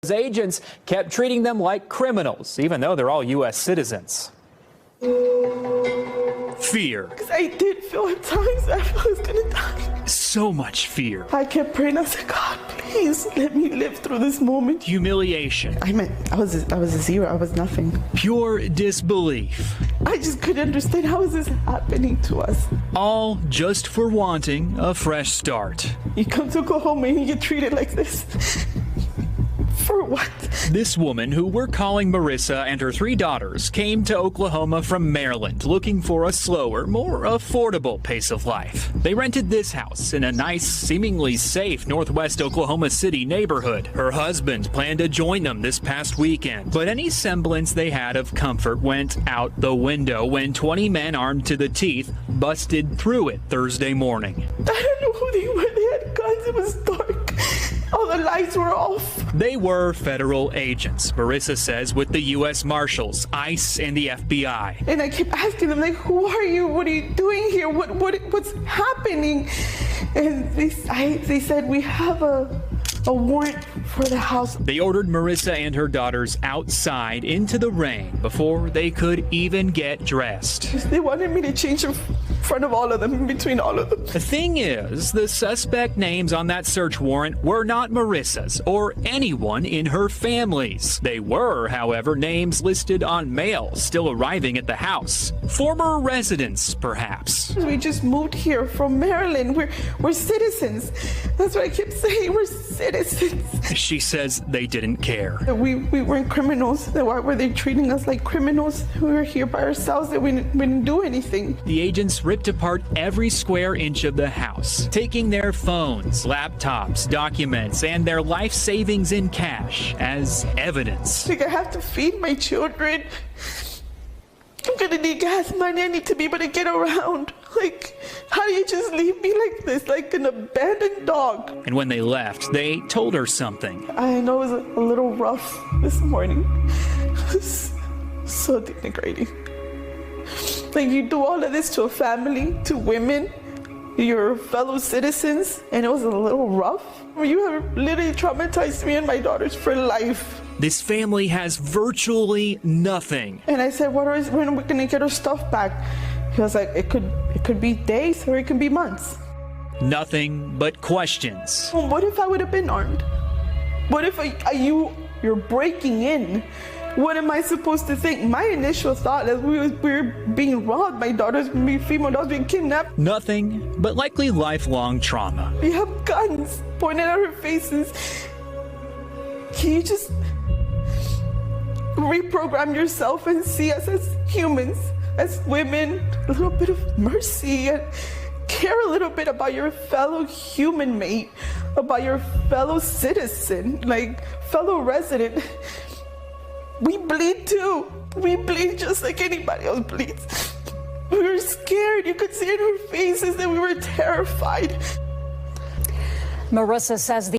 Agents kept treating them like criminals, even though they're all U.S. citizens. Fear. Because I did feel at times I felt I was going to die. So much fear. I kept praying. I said, God, please let me live through this moment. Humiliation. I was a zero. I was nothing. Pure disbelief. I just couldn't understand how is this happening to us. All just for wanting a fresh start. You come to Oklahoma and you get treated like this. For what? This woman, who we're calling Marissa, and her 3 daughters came to Oklahoma from Maryland looking for a slower, more affordable pace of life. They rented this house in a nice, seemingly safe northwest Oklahoma City neighborhood. Her husband planned to join them this past weekend, but any semblance they had of comfort went out the window when 20 men armed to the teeth busted through it Thursday morning. I don't know who they were. They had guns. It was dark. All the lights were off. They were federal agents, Marissa says, with the U.S. Marshals, ICE, and the FBI. And I kept asking them, like, who are you? What are you doing here? What's happening? And they said, we have a warrant for the house. They ordered Marissa and her daughters outside into the rain before they could even get dressed. They wanted me to change in front of all of them, in between all of them. The thing is, the suspect names on that search warrant were not Marissa's or anyone in her family's. They were, however, names listed on mail still arriving at the house. Former residents, perhaps. We just moved here from Maryland. We're citizens. That's what I kept saying. We're citizens. She says they didn't care. We weren't criminals. Why were they treating us like criminals? We were here by ourselves. That we didn't do anything. The agents ripped apart every square inch of the house, taking their phones, laptops, documents, and their life savings in cash as evidence. Like, I have to feed my children. I'm gonna need gas money. I need to be able to get around. Like, how do you just leave me like this, like an abandoned dog? And when they left, they told her something. I know it was a little rough this morning. It was so denigrating. Like, you do all of this to a family, to women, your fellow citizens, and it was a little rough. You have literally traumatized me and my daughters for life. This family has virtually nothing. And I said, when are we gonna get our stuff back? He was like, it could be days or it could be months. Nothing but questions. Well, what if I would have been armed? What if you're breaking in? What am I supposed to think? My initial thought is we were being robbed. My daughters, my female daughters being kidnapped. Nothing but likely lifelong trauma. We have guns pointed at our faces. Can you just reprogram yourself and see us as humans, as women, a little bit of mercy, and care a little bit about your fellow human mate, about your fellow citizen, like fellow resident. We bleed too. We bleed just like anybody else bleeds. We were scared. You could see in our faces that we were terrified. Marissa says the